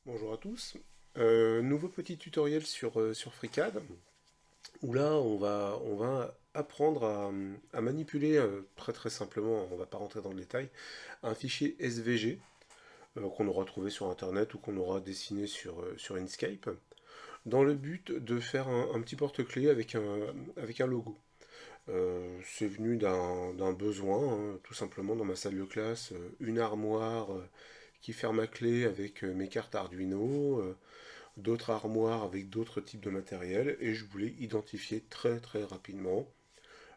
Bonjour à tous. Nouveau petit tutoriel sur FreeCAD, où là on va apprendre à manipuler très très simplement, on va pas rentrer dans le détail, un fichier SVG qu'on aura trouvé sur internet ou qu'on aura dessiné sur Inkscape, dans le but de faire un petit porte-clés avec un logo. C'est venu d'un besoin, hein, tout simplement dans ma salle de classe, une armoire qui ferme à clé avec mes cartes Arduino, d'autres armoires avec d'autres types de matériel, et je voulais identifier très très rapidement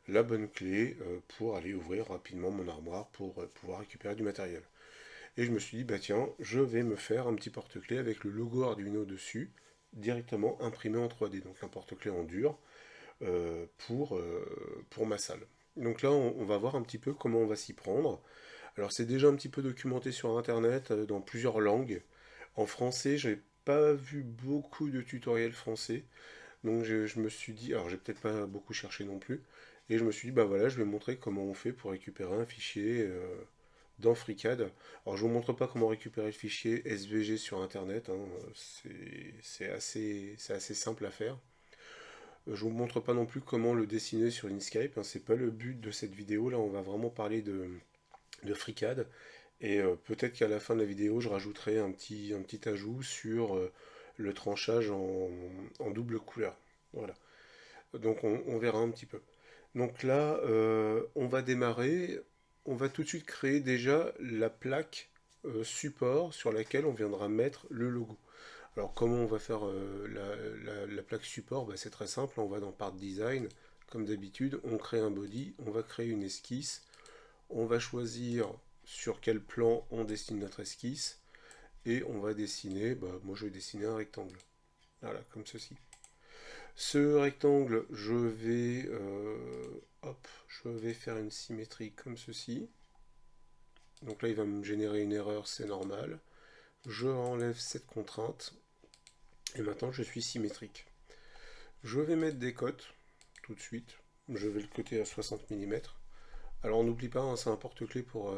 la bonne clé pour aller ouvrir rapidement mon armoire pour pouvoir récupérer du matériel. Et je me suis dit, bah tiens, je vais me faire un petit porte-clés avec le logo Arduino dessus, directement imprimé en 3D, donc un porte-clés en dur pour ma salle. Donc là, on va voir un petit peu comment on va s'y prendre. Alors c'est déjà un petit peu documenté sur internet dans plusieurs langues. En français, j'ai pas vu beaucoup de tutoriels français, donc je me suis dit, alors j'ai peut-être pas beaucoup cherché non plus, et je me suis dit, bah voilà, je vais montrer comment on fait pour récupérer un fichier dans FreeCAD. Alors je vous montre pas comment récupérer le fichier SVG sur internet, hein, c'est assez simple à faire. Je vous montre pas non plus comment le dessiner sur Inkscape, hein, c'est pas le but de cette vidéo, là on va vraiment parler de FreeCAD. Et peut-être qu'à la fin de la vidéo, je rajouterai un petit ajout sur le tranchage en double couleur. Voilà. Donc on verra un petit peu. Donc là, on va démarrer. On va tout de suite créer déjà la plaque support sur laquelle on viendra mettre le logo. Alors comment on va faire la plaque support? Bah, c'est très simple, on va dans Part Design, comme d'habitude, on crée un body, on va créer une esquisse, on va choisir sur quel plan on dessine notre esquisse et on va dessiner, bah, moi je vais dessiner un rectangle. Voilà, comme ceci. Ce rectangle, je vais faire une symétrie comme ceci. Donc là, il va me générer une erreur, c'est normal. Je enlève cette contrainte et maintenant je suis symétrique. Je vais mettre des cotes tout de suite. Je vais le coter à 60 mm. Alors n'oublie pas, hein, c'est un porte-clés pour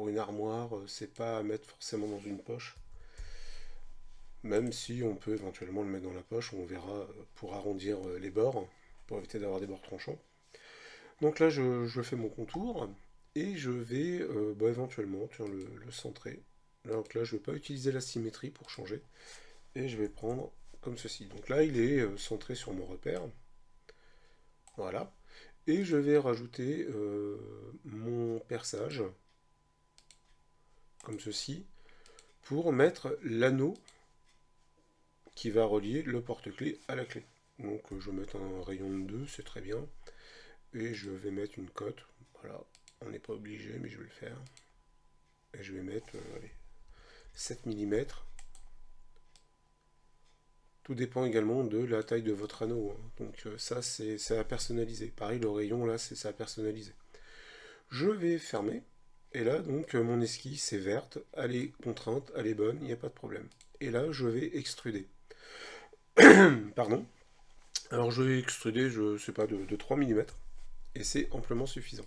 une armoire, c'est pas à mettre forcément dans une poche, même si on peut éventuellement le mettre dans la poche, on verra pour arrondir les bords, pour éviter d'avoir des bords tranchants. Donc là je fais mon contour, et je vais bah, éventuellement tiens, le centrer. Donc là je ne vais pas utiliser la symétrie pour changer, et je vais prendre comme ceci. Donc là il est centré sur mon repère, voilà. Et je vais rajouter mon perçage, comme ceci, pour mettre l'anneau qui va relier le porte-clés à la clé. Donc je vais mettre un rayon de 2, c'est très bien. Et je vais mettre une cote. Voilà, on n'est pas obligé, mais je vais le faire. Et je vais mettre allez, 7 mm. Tout dépend également de la taille de votre anneau, hein. Donc ça, c'est à personnaliser. Pareil, le rayon, là, c'est à personnaliser. Je vais fermer. Et là, donc, mon esquisse est verte. Elle est contrainte, elle est bonne, il n'y a pas de problème. Et là, je vais extruder. Pardon. Alors je vais extruder, je sais pas, de 3 mm, et c'est amplement suffisant.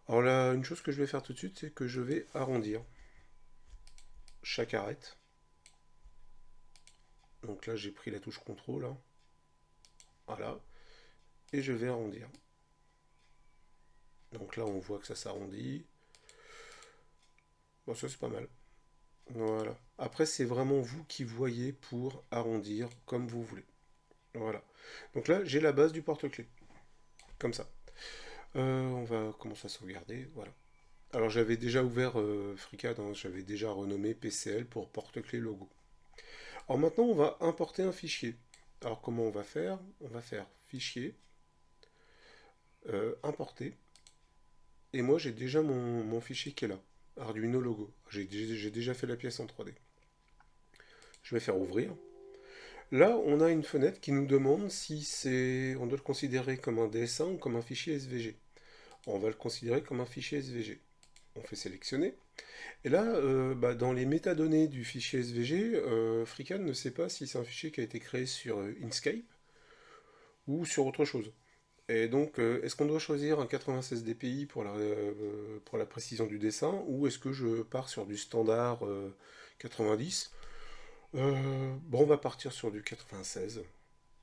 Alors là, une chose que je vais faire tout de suite, c'est que je vais arrondir chaque arête. Donc là, j'ai pris la touche CTRL, hein. Voilà, et je vais arrondir. Donc là, on voit que ça s'arrondit. Bon, ça c'est pas mal. Voilà. Après, c'est vraiment vous qui voyez pour arrondir comme vous voulez. Voilà. Donc là, j'ai la base du porte-clés. Comme ça. On va commencer à sauvegarder. Voilà. Alors j'avais déjà ouvert FreeCAD, hein, j'avais déjà renommé PCL pour porte-clés logo. Alors maintenant on va importer un fichier. Alors comment on va faire? On va faire fichier, importer, et moi j'ai déjà mon fichier qui est là, Arduino logo. J'ai déjà fait la pièce en 3D. Je vais faire ouvrir. Là on a une fenêtre qui nous demande si on doit le considérer comme un dessin ou comme un fichier SVG. On va le considérer comme un fichier SVG. On fait sélectionner. Et là, bah, dans les métadonnées du fichier SVG, FreeCAD ne sait pas si c'est un fichier qui a été créé sur Inkscape ou sur autre chose. Et donc, est-ce qu'on doit choisir un 96 dpi pour la précision du dessin, ou est-ce que je pars sur du standard 90? Bon, on va partir sur du 96.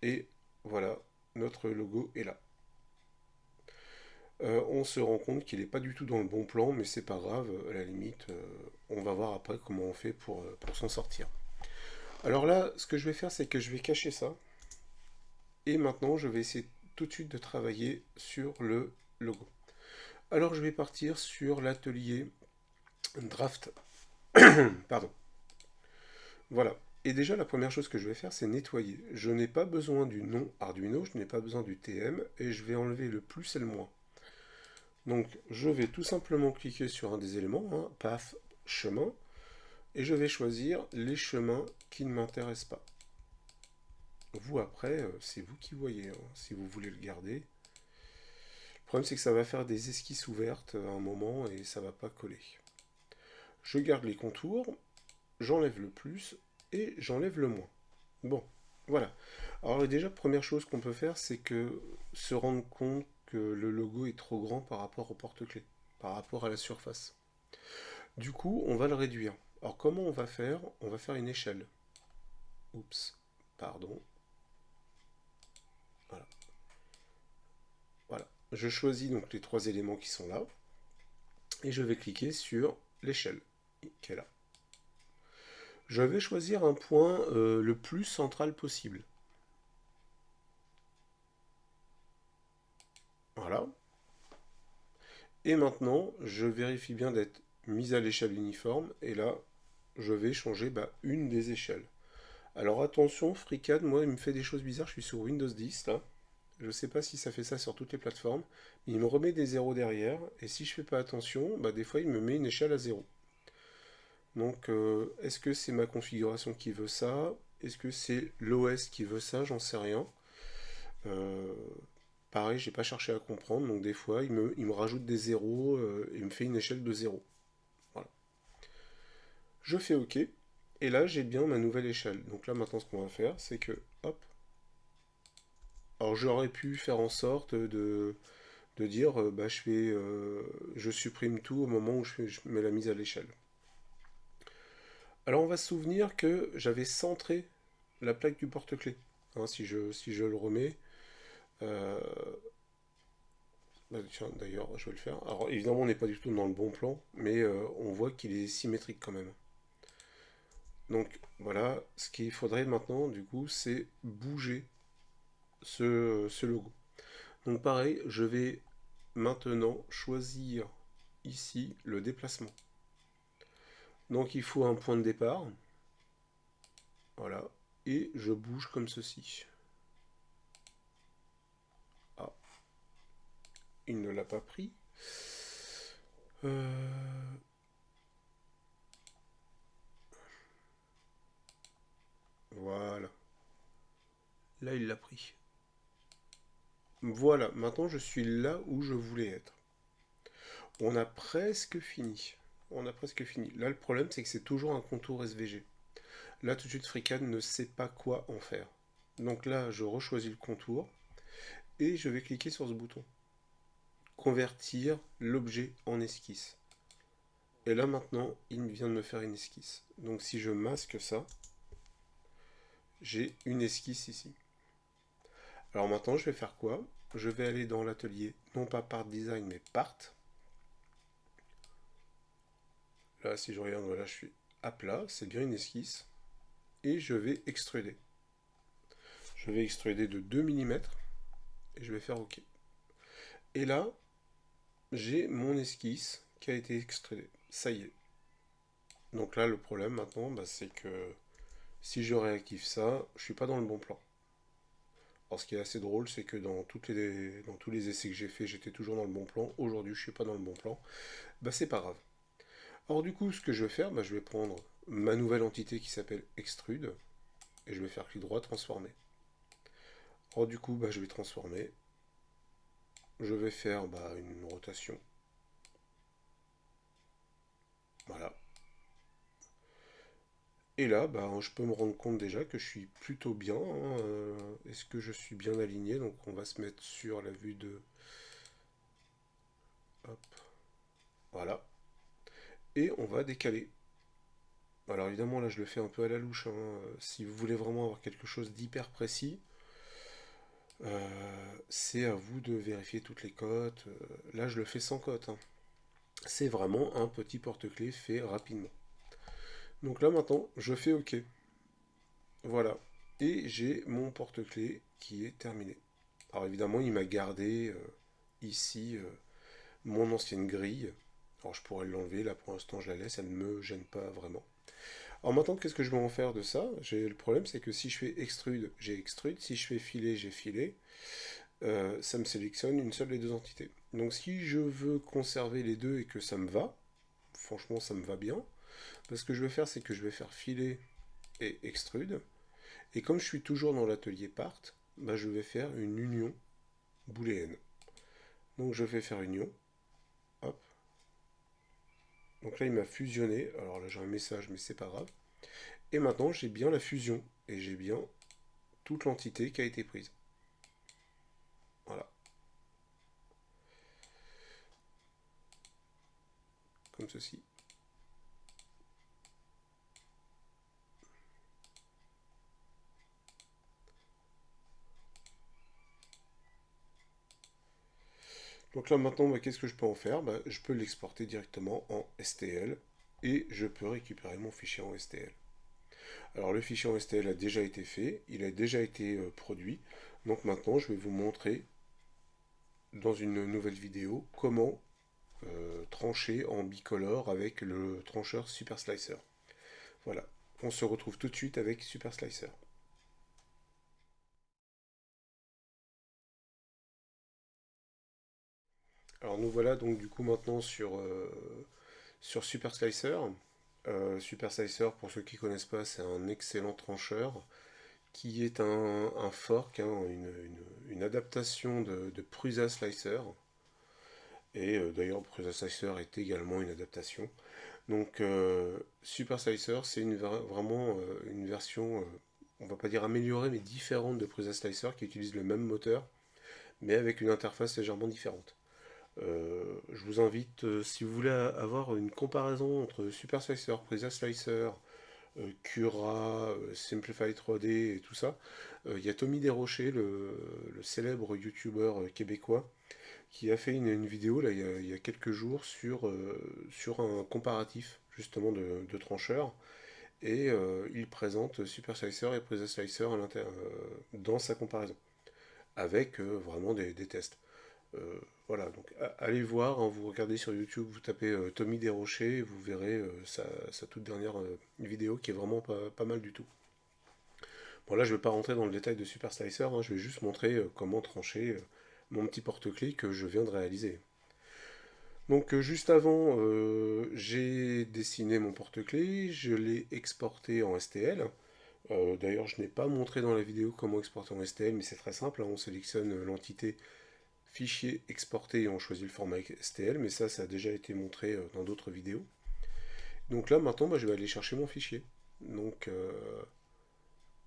Et voilà, notre logo est là. On se rend compte qu'il n'est pas du tout dans le bon plan, mais c'est pas grave, à la limite, on va voir après comment on fait pour s'en sortir. Alors là, ce que je vais faire, c'est que je vais cacher ça, et maintenant je vais essayer tout de suite de travailler sur le logo. Alors je vais partir sur l'atelier Draft. Pardon. Voilà. Et déjà, la première chose que je vais faire, c'est nettoyer. Je n'ai pas besoin du nom Arduino, je n'ai pas besoin du TM, et je vais enlever le plus et le moins. Donc, je vais tout simplement cliquer sur un des éléments, hein, Path, chemin, et je vais choisir les chemins qui ne m'intéressent pas. Vous, après, c'est vous qui voyez, hein, si vous voulez le garder. Le problème, c'est que ça va faire des esquisses ouvertes à un moment, et ça va pas coller. Je garde les contours, j'enlève le plus, et j'enlève le moins. Bon, voilà. Alors déjà, première chose qu'on peut faire, c'est que se rendre compte que le logo est trop grand par rapport au porte-clés, par rapport à la surface. Du coup, on va le réduire. Alors comment on va faire? On va faire une échelle. Oups, pardon. Voilà. Voilà. Je choisis donc les trois éléments qui sont là, et je vais cliquer sur l'échelle, qui est là. Je vais choisir un point le plus central possible. Voilà. Et maintenant, je vérifie bien d'être mis à l'échelle uniforme. Et là, je vais changer une des échelles. Alors attention, FreeCAD, moi, il me fait des choses bizarres. Je suis sur Windows 10, là. Je ne sais pas si ça fait ça sur toutes les plateformes. Mais il me remet des zéros derrière. Et si je fais pas attention, des fois, il me met une échelle à zéro. Donc, est-ce que c'est ma configuration qui veut ça? Est-ce que c'est l'OS qui veut ça? J'en sais rien. Euh, Pareil, j'ai pas cherché à comprendre, donc des fois il me rajoute des zéros, il me fait une échelle de zéro. Voilà. Je fais OK, et là j'ai bien ma nouvelle échelle. Donc là maintenant ce qu'on va faire, c'est que, hop, alors j'aurais pu faire en sorte de dire, je supprime tout au moment où je mets la mise à l'échelle. Alors on va se souvenir que j'avais centré la plaque du porte-clés. Hein, si je le remets, euh, tiens, d'ailleurs, je vais le faire. Alors, évidemment, on n'est pas du tout dans le bon plan, mais on voit qu'il est symétrique quand même. Donc, voilà, ce qu'il faudrait maintenant, du coup, c'est bouger ce logo. Donc, pareil, je vais maintenant choisir ici le déplacement. Donc, il faut un point de départ. Voilà. Et je bouge comme ceci. Ah, il ne l'a pas pris. Euh, Voilà. Là, il l'a pris. Voilà, maintenant je suis là où je voulais être. On a presque fini. On a presque fini. Là, le problème, c'est que c'est toujours un contour SVG. Là, tout de suite, FreeCAD ne sait pas quoi en faire. Donc là, je rechoisis le contour et je vais cliquer sur ce bouton. Convertir l'objet en esquisse. Et là, maintenant, il vient de me faire une esquisse. Donc si je masque ça, j'ai une esquisse ici. Alors maintenant, je vais faire quoi? Je vais aller dans l'atelier, non pas Part Design, mais Part. Là, si je regarde, voilà, je suis à plat, c'est bien une esquisse. Et je vais extruder. Je vais extruder de 2 mm et je vais faire OK. Et là, j'ai mon esquisse qui a été extrudée. Ça y est. Donc là, le problème maintenant, c'est que si je réactive ça, je suis pas dans le bon plan. Alors ce qui est assez drôle, c'est que dans tous les essais que j'ai fait, j'étais toujours dans le bon plan. Aujourd'hui, je suis pas dans le bon plan. C'est pas grave. Alors du coup, ce que je vais faire, je vais prendre ma nouvelle entité qui s'appelle Extrude et je vais faire clic droit, transformer. Alors du coup, je vais transformer. Je vais faire une rotation. Voilà. Et là, je peux me rendre compte déjà que je suis plutôt bien, hein. Est-ce que je suis bien aligné? Donc on va se mettre sur la vue de... Hop, voilà. Et on va décaler. Alors évidemment là je le fais un peu à la louche, hein. Si vous voulez vraiment avoir quelque chose d'hyper précis, c'est à vous de vérifier toutes les cotes. Là je le fais sans cote, hein. C'est vraiment un petit porte-clés fait rapidement. Donc là maintenant je fais OK. Voilà. Et j'ai mon porte-clés qui est terminé. Alors évidemment il m'a gardé ici mon ancienne grille. Alors je pourrais l'enlever, là pour l'instant je la laisse, elle ne me gêne pas vraiment. Alors maintenant, qu'est-ce que je vais en faire de ça? Le problème, c'est que si je fais extrude, j'ai extrude. Si je fais filer, j'ai filé. Ça me sélectionne une seule des deux entités. Donc si je veux conserver les deux et que ça me va, franchement ça me va bien, ce que je vais faire, c'est que je vais faire filer et extrude. Et comme je suis toujours dans l'atelier part, bah, je vais faire une union booléenne. Donc je vais faire union. Hop. Donc là, il m'a fusionné. Alors là, j'ai un message, mais c'est pas grave. Et maintenant, j'ai bien la fusion. Et j'ai bien toute l'entité qui a été prise. Voilà, comme ceci. Donc là maintenant, bah, qu'est-ce que je peux en faire? Bah, je peux l'exporter directement en STL et je peux récupérer mon fichier en STL. Alors le fichier en STL a déjà été fait, il a déjà été produit. Donc maintenant, je vais vous montrer dans une nouvelle vidéo comment trancher en bicolore avec le trancheur Super Slicer. Voilà, on se retrouve tout de suite avec Super Slicer. Alors nous voilà donc du coup maintenant sur Super Slicer. Super Slicer, pour ceux qui ne connaissent pas, c'est un excellent trancheur qui est un fork, hein, une adaptation de Prusa Slicer. Et d'ailleurs, Prusa Slicer est également une adaptation. Donc, Super Slicer, c'est vraiment une version, on va pas dire améliorée, mais différente de Prusa Slicer, qui utilise le même moteur, mais avec une interface légèrement différente. Je vous invite, si vous voulez avoir une comparaison entre Super Slicer, Prusa Slicer, Cura, Simplify 3D et tout ça, il y a Tommy Desrochers, le célèbre youtubeur québécois, qui a fait une vidéo là, il y a quelques jours sur un comparatif justement de trancheurs. Et il présente Super Slicer et Prusa Slicer dans sa comparaison, avec vraiment des tests. Voilà, donc allez voir, hein, vous regardez sur YouTube, vous tapez Tommy Desrochers, et vous verrez sa toute dernière vidéo qui est vraiment pas mal du tout. Bon là je ne vais pas rentrer dans le détail de Super Slicer, hein, je vais juste montrer comment trancher mon petit porte-clés que je viens de réaliser. Donc juste avant, j'ai dessiné mon porte-clés, je l'ai exporté en STL. D'ailleurs je n'ai pas montré dans la vidéo comment exporter en STL, mais c'est très simple, hein, on sélectionne l'entité fichier exporté et on choisit le format STL, mais ça a déjà été montré dans d'autres vidéos. Donc là maintenant bah, je vais aller chercher mon fichier. Donc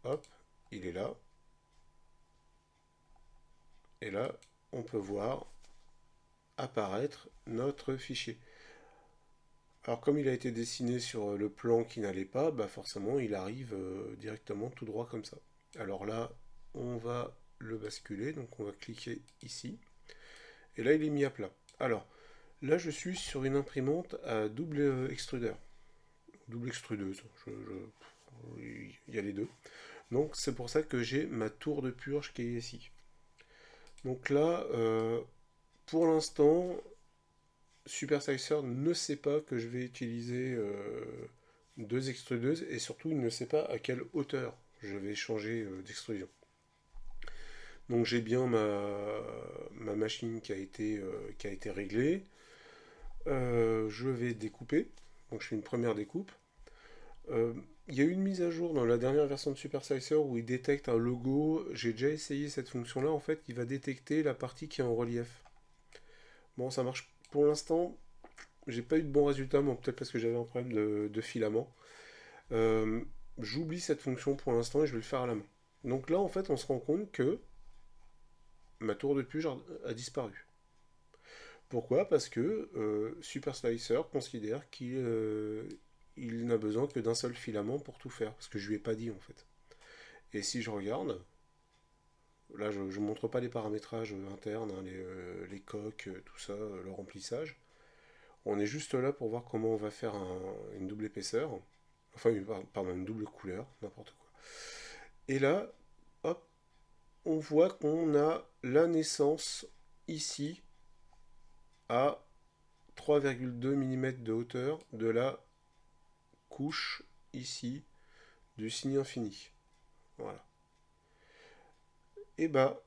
hop, il est là. Et là on peut voir apparaître notre fichier. Alors comme il a été dessiné sur le plan qui n'allait pas, bah forcément il arrive directement tout droit comme ça. Alors là on va le basculer, donc on va cliquer ici. Et là il est mis à plat. Alors là je suis sur une imprimante à double extrudeur. Double extrudeuse, il y a les deux. Donc c'est pour ça que j'ai ma tour de purge qui est ici. Donc là, pour l'instant, Super Slicer ne sait pas que je vais utiliser deux extrudeuses et surtout il ne sait pas à quelle hauteur je vais changer d'extrusion. Donc j'ai bien ma machine qui a été réglée. Je vais découper. Donc je fais une première découpe. Euh, il y a eu une mise à jour dans la dernière version de Super Slicer où il détecte un logo. J'ai déjà essayé cette fonction-là. En fait, il va détecter la partie qui est en relief. Bon, ça marche pour l'instant. J'ai pas eu de bons résultats, mais peut-être parce que j'avais un problème de filament. Euh, J'oublie cette fonction pour l'instant et je vais le faire à la main. Donc là, en fait, on se rend compte que ma tour de puge a disparu. Pourquoi? Parce que Super Slicer considère qu'il il n'a besoin que d'un seul filament pour tout faire, parce que je lui ai pas dit en fait. Et si je regarde, là je ne montre pas les paramétrages internes, hein, les coques, tout ça, le remplissage. On est juste là pour voir comment on va faire une double épaisseur, enfin pardon, une double couleur, n'importe quoi. Et là, hop, on voit qu'on a la naissance ici à 3,2 mm de hauteur de la couche ici du signe infini. Voilà. Et bah,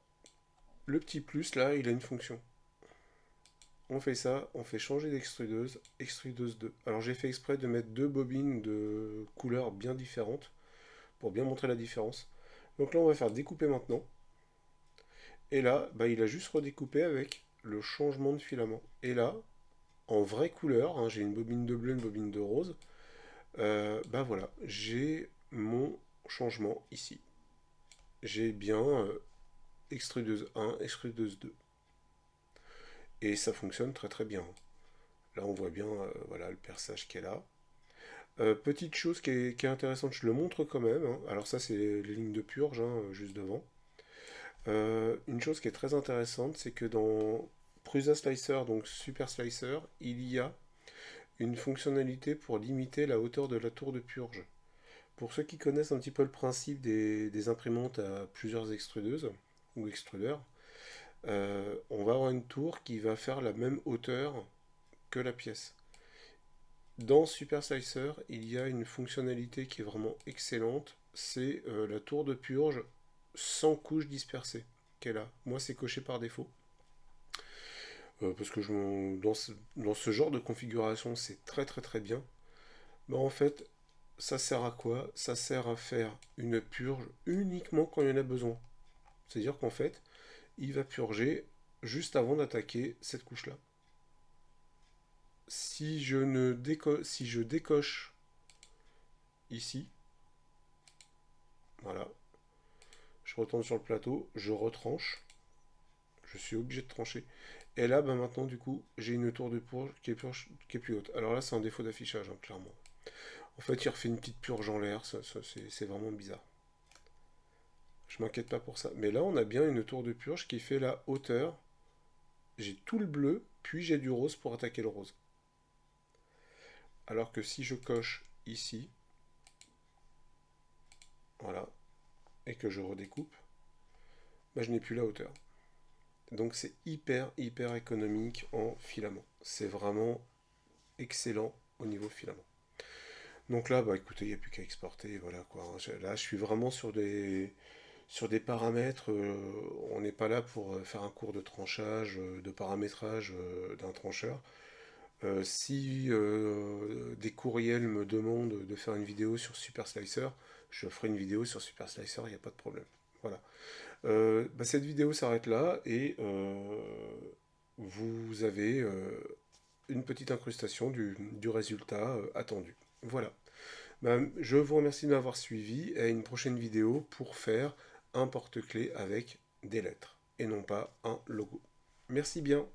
le petit plus là, il a une fonction. On fait ça, on fait changer d'extrudeuse, extrudeuse 2. Alors j'ai fait exprès de mettre deux bobines de couleurs bien différentes pour bien montrer la différence. Donc là, on va faire découper maintenant. Et là, bah, il a juste redécoupé avec le changement de filament. Et là, en vraie couleur, hein, j'ai une bobine de bleu, une bobine de rose. Bah voilà, j'ai mon changement ici. J'ai bien extrudeuse 1, extrudeuse 2. Et ça fonctionne très très bien. Là, on voit bien voilà, le perçage qui est là. Petite chose qui est intéressante, je le montre quand même, hein. Alors ça, c'est les lignes de purge, hein, juste devant. Une chose qui est très intéressante, c'est que dans Prusa Slicer, donc Super Slicer, il y a une fonctionnalité pour limiter la hauteur de la tour de purge. Pour ceux qui connaissent un petit peu le principe des imprimantes à plusieurs extrudeuses ou extrudeurs, on va avoir une tour qui va faire la même hauteur que la pièce. Dans Super Slicer, il y a une fonctionnalité qui est vraiment excellente, c'est la tour de purge sans couche dispersée qu'elle a. Moi, c'est coché par défaut. Parce que dans ce genre de configuration, c'est très très très bien. Mais en fait, ça sert à quoi? Ça sert à faire une purge uniquement quand il y en a besoin. C'est-à-dire qu'en fait, il va purger juste avant d'attaquer cette couche-là. Si je décoche ici, voilà, je retourne sur le plateau, je retranche, je suis obligé de trancher. Et là, ben maintenant, du coup, j'ai une tour de purge qui est plus haute. Alors là, c'est un défaut d'affichage, hein, clairement. En fait, il refait une petite purge en l'air, c'est vraiment bizarre. Je m'inquiète pas pour ça. Mais là, on a bien une tour de purge qui fait la hauteur. J'ai tout le bleu, puis j'ai du rose pour attaquer le rose. Alors que si je coche ici, voilà, et que je redécoupe, bah, je n'ai plus la hauteur. Donc c'est hyper hyper économique en filament. C'est vraiment excellent au niveau filament. Donc là, bah écoutez, il n'y a plus qu'à exporter, voilà quoi. Là, je suis vraiment sur des paramètres. On n'est pas là pour faire un cours de tranchage, de paramétrage d'un trancheur. Si des courriels me demandent de faire une vidéo sur Super Slicer, je ferai une vidéo sur Super Slicer, il n'y a pas de problème. Voilà. Bah, cette vidéo s'arrête là et vous avez une petite incrustation du résultat attendu. Voilà. Bah, je vous remercie de m'avoir suivi et à une prochaine vidéo pour faire un porte-clés avec des lettres et non pas un logo. Merci bien.